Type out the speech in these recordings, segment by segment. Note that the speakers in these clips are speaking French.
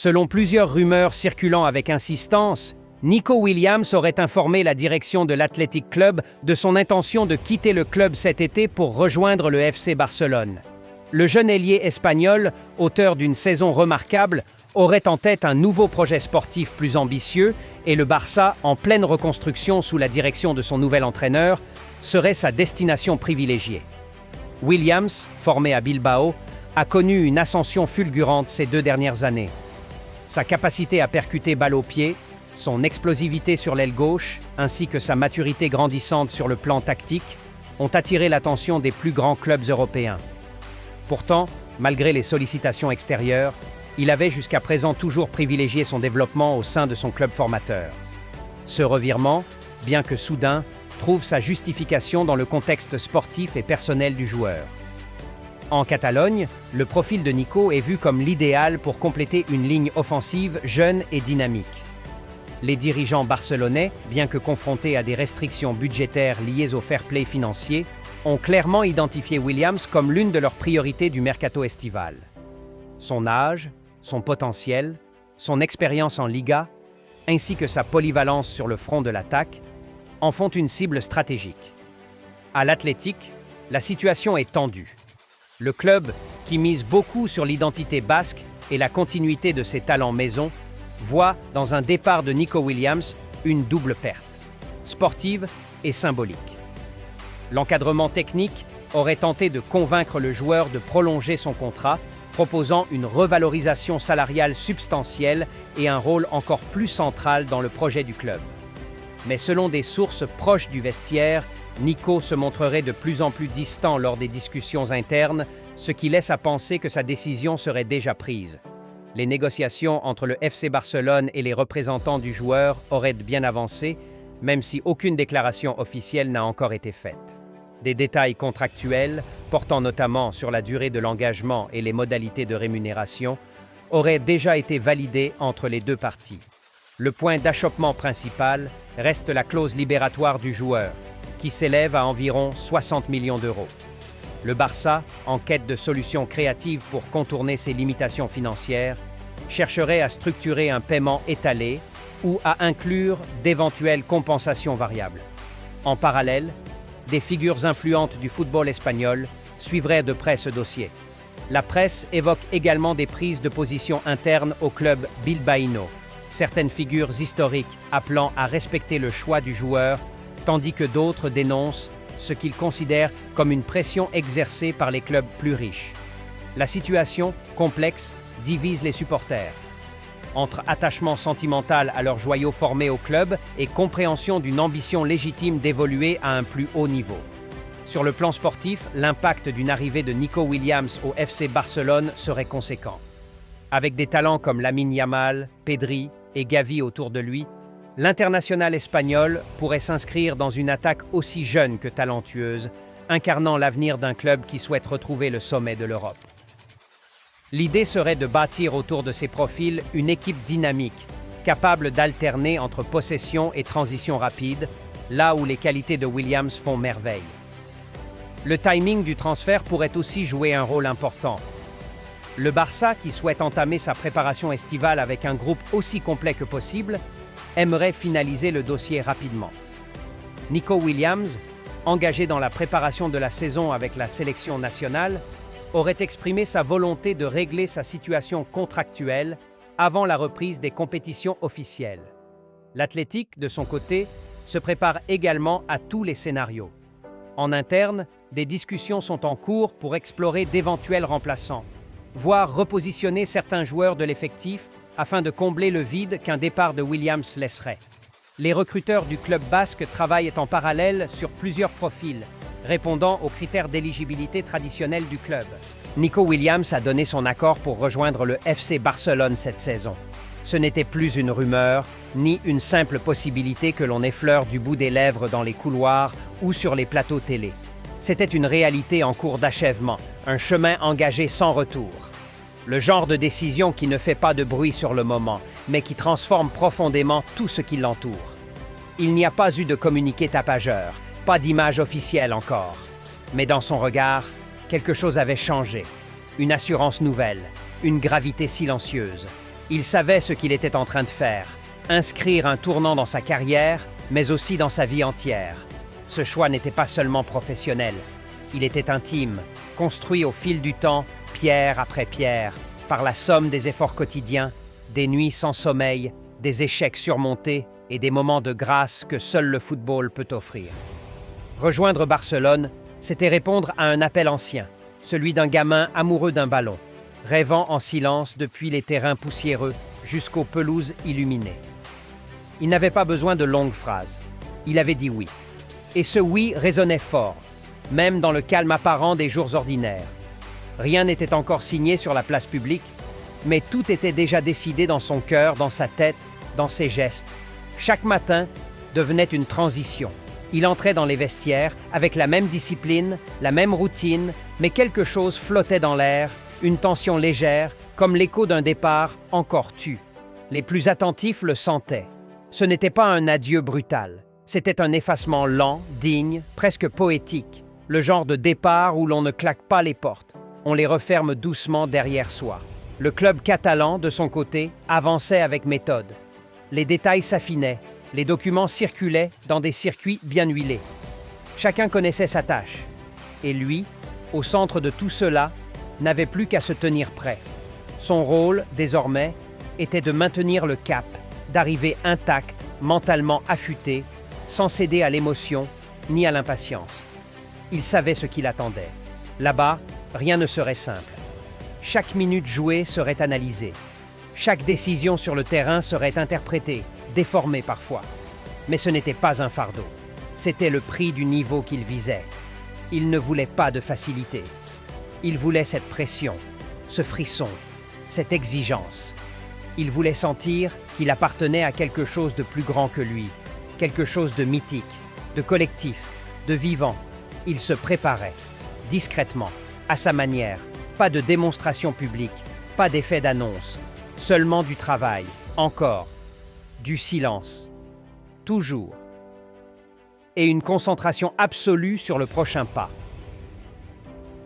Selon plusieurs rumeurs circulant avec insistance, Nico Williams aurait informé la direction de l'Athletic Club de son intention de quitter le club cet été pour rejoindre le FC Barcelone. Le jeune ailier espagnol, auteur d'une saison remarquable, aurait en tête un nouveau projet sportif plus ambitieux et le Barça, en pleine reconstruction sous la direction de son nouvel entraîneur, serait sa destination privilégiée. Williams, formé à Bilbao, a connu une ascension fulgurante ces 2 dernières années. Sa capacité à percuter balle au pied, son explosivité sur l'aile gauche, ainsi que sa maturité grandissante sur le plan tactique, ont attiré l'attention des plus grands clubs européens. Pourtant, malgré les sollicitations extérieures, il avait jusqu'à présent toujours privilégié son développement au sein de son club formateur. Ce revirement, bien que soudain, trouve sa justification dans le contexte sportif et personnel du joueur. En Catalogne, le profil de Nico est vu comme l'idéal pour compléter une ligne offensive jeune et dynamique. Les dirigeants barcelonais, bien que confrontés à des restrictions budgétaires liées au fair play financier, ont clairement identifié Williams comme l'une de leurs priorités du mercato estival. Son âge, son potentiel, son expérience en Liga, ainsi que sa polyvalence sur le front de l'attaque, en font une cible stratégique. À l'Athletic, la situation est tendue. Le club, qui mise beaucoup sur l'identité basque et la continuité de ses talents maison, voit dans un départ de Nico Williams une double perte, sportive et symbolique. L'encadrement technique aurait tenté de convaincre le joueur de prolonger son contrat, proposant une revalorisation salariale substantielle et un rôle encore plus central dans le projet du club. Mais selon des sources proches du vestiaire, Nico se montrerait de plus en plus distant lors des discussions internes, ce qui laisse à penser que sa décision serait déjà prise. Les négociations entre le FC Barcelone et les représentants du joueur auraient bien avancé, même si aucune déclaration officielle n'a encore été faite. Des détails contractuels, portant notamment sur la durée de l'engagement et les modalités de rémunération, auraient déjà été validés entre les deux parties. Le point d'achoppement principal reste la clause libératoire du joueur, qui s'élève à environ 60 millions d'euros. Le Barça, en quête de solutions créatives pour contourner ses limitations financières, chercherait à structurer un paiement étalé ou à inclure d'éventuelles compensations variables. En parallèle, des figures influentes du football espagnol suivraient de près ce dossier. La presse évoque également des prises de position internes au club bilbaïno, certaines figures historiques appelant à respecter le choix du joueur, tandis que d'autres dénoncent ce qu'ils considèrent comme une pression exercée par les clubs plus riches. La situation, complexe, divise les supporters. Entre attachement sentimental à leur joyau formé au club et compréhension d'une ambition légitime d'évoluer à un plus haut niveau. Sur le plan sportif, l'impact d'une arrivée de Nico Williams au FC Barcelone serait conséquent. Avec des talents comme Lamine Yamal, Pedri et Gavi autour de lui, l'international espagnol pourrait s'inscrire dans une attaque aussi jeune que talentueuse, incarnant l'avenir d'un club qui souhaite retrouver le sommet de l'Europe. L'idée serait de bâtir autour de ces profils une équipe dynamique, capable d'alterner entre possession et transition rapide, là où les qualités de Williams font merveille. Le timing du transfert pourrait aussi jouer un rôle important. Le Barça, qui souhaite entamer sa préparation estivale avec un groupe aussi complet que possible, aimerait finaliser le dossier rapidement. Nico Williams, engagé dans la préparation de la saison avec la sélection nationale, aurait exprimé sa volonté de régler sa situation contractuelle avant la reprise des compétitions officielles. L'Athletic, de son côté, se prépare également à tous les scénarios. En interne, des discussions sont en cours pour explorer d'éventuels remplaçants, voire repositionner certains joueurs de l'effectif afin de combler le vide qu'un départ de Williams laisserait. Les recruteurs du club basque travaillent en parallèle sur plusieurs profils, répondant aux critères d'éligibilité traditionnels du club. Nico Williams a donné son accord pour rejoindre le FC Barcelone cette saison. Ce n'était plus une rumeur, ni une simple possibilité que l'on effleure du bout des lèvres dans les couloirs ou sur les plateaux télé. C'était une réalité en cours d'achèvement, un chemin engagé sans retour. Le genre de décision qui ne fait pas de bruit sur le moment, mais qui transforme profondément tout ce qui l'entoure. Il n'y a pas eu de communiqué tapageur, pas d'image officielle encore. Mais dans son regard, quelque chose avait changé. Une assurance nouvelle, une gravité silencieuse. Il savait ce qu'il était en train de faire, inscrire un tournant dans sa carrière, mais aussi dans sa vie entière. Ce choix n'était pas seulement professionnel, il était intime, construit au fil du temps, pierre après pierre, par la somme des efforts quotidiens, des nuits sans sommeil, des échecs surmontés et des moments de grâce que seul le football peut offrir. Rejoindre Barcelone, c'était répondre à un appel ancien, celui d'un gamin amoureux d'un ballon, rêvant en silence depuis les terrains poussiéreux jusqu'aux pelouses illuminées. Il n'avait pas besoin de longues phrases. Il avait dit oui. Et ce oui résonnait fort, même dans le calme apparent des jours ordinaires. Rien n'était encore signé sur la place publique, mais tout était déjà décidé dans son cœur, dans sa tête, dans ses gestes. Chaque matin devenait une transition. Il entrait dans les vestiaires avec la même discipline, la même routine, mais quelque chose flottait dans l'air, une tension légère, comme l'écho d'un départ encore tu. Les plus attentifs le sentaient. Ce n'était pas un adieu brutal, c'était un effacement lent, digne, presque poétique, le genre de départ où l'on ne claque pas les portes, on les referme doucement derrière soi. Le club catalan, de son côté, avançait avec méthode. Les détails s'affinaient, les documents circulaient dans des circuits bien huilés. Chacun connaissait sa tâche. Et lui, au centre de tout cela, n'avait plus qu'à se tenir prêt. Son rôle, désormais, était de maintenir le cap, d'arriver intact, mentalement affûté, sans céder à l'émotion ni à l'impatience. Il savait ce qui l'attendait. Là-bas, rien ne serait simple. Chaque minute jouée serait analysée. Chaque décision sur le terrain serait interprétée, déformée parfois. Mais ce n'était pas un fardeau. C'était le prix du niveau qu'il visait. Il ne voulait pas de facilité. Il voulait cette pression, ce frisson, cette exigence. Il voulait sentir qu'il appartenait à quelque chose de plus grand que lui, quelque chose de mythique, de collectif, de vivant. Il se préparait, discrètement, à sa manière, pas de démonstration publique, pas d'effet d'annonce, seulement du travail, encore, du silence, toujours, et une concentration absolue sur le prochain pas.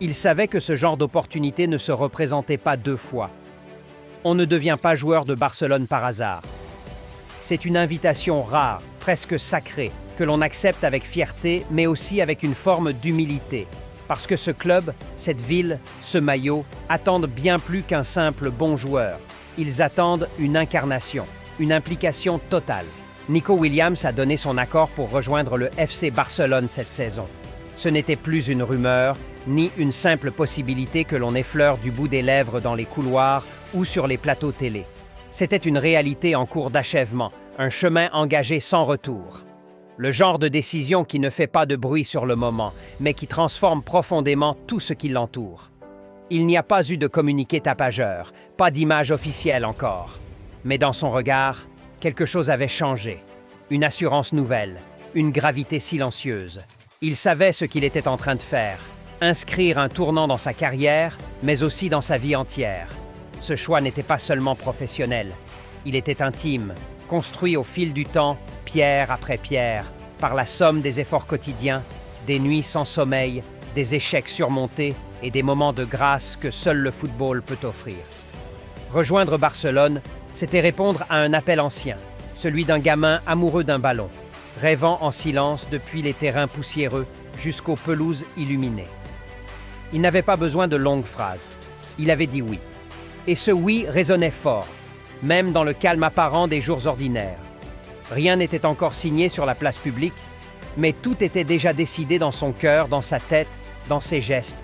Il savait que ce genre d'opportunité ne se représentait pas deux fois. On ne devient pas joueur de Barcelone par hasard. C'est une invitation rare, presque sacrée, que l'on accepte avec fierté, mais aussi avec une forme d'humilité. Parce que ce club, cette ville, ce maillot, attendent bien plus qu'un simple bon joueur. Ils attendent une incarnation, une implication totale. Nico Williams a donné son accord pour rejoindre le FC Barcelone cette saison. Ce n'était plus une rumeur, ni une simple possibilité que l'on effleure du bout des lèvres dans les couloirs ou sur les plateaux télé. C'était une réalité en cours d'achèvement, un chemin engagé sans retour. Le genre de décision qui ne fait pas de bruit sur le moment, mais qui transforme profondément tout ce qui l'entoure. Il n'y a pas eu de communiqué tapageur, pas d'image officielle encore. Mais dans son regard, quelque chose avait changé. Une assurance nouvelle, une gravité silencieuse. Il savait ce qu'il était en train de faire, inscrire un tournant dans sa carrière, mais aussi dans sa vie entière. Ce choix n'était pas seulement professionnel, il était intime, construit au fil du temps, pierre après pierre, par la somme des efforts quotidiens, des nuits sans sommeil, des échecs surmontés et des moments de grâce que seul le football peut offrir. Rejoindre Barcelone, c'était répondre à un appel ancien, celui d'un gamin amoureux d'un ballon, rêvant en silence depuis les terrains poussiéreux jusqu'aux pelouses illuminées. Il n'avait pas besoin de longues phrases. Il avait dit oui. Et ce oui résonnait fort, même dans le calme apparent des jours ordinaires. Rien n'était encore signé sur la place publique, mais tout était déjà décidé dans son cœur, dans sa tête, dans ses gestes.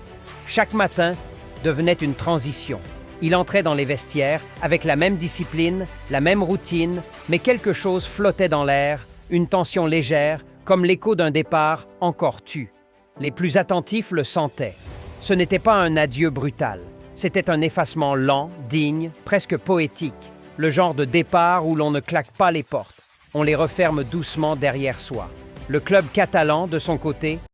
Chaque matin devenait une transition. Il entrait dans les vestiaires avec la même discipline, la même routine, mais quelque chose flottait dans l'air, une tension légère, comme l'écho d'un départ encore tu. Les plus attentifs le sentaient. Ce n'était pas un adieu brutal. C'était un effacement lent, digne, presque poétique, le genre de départ où l'on ne claque pas les portes, on les referme doucement derrière soi. Le club catalan, de son côté,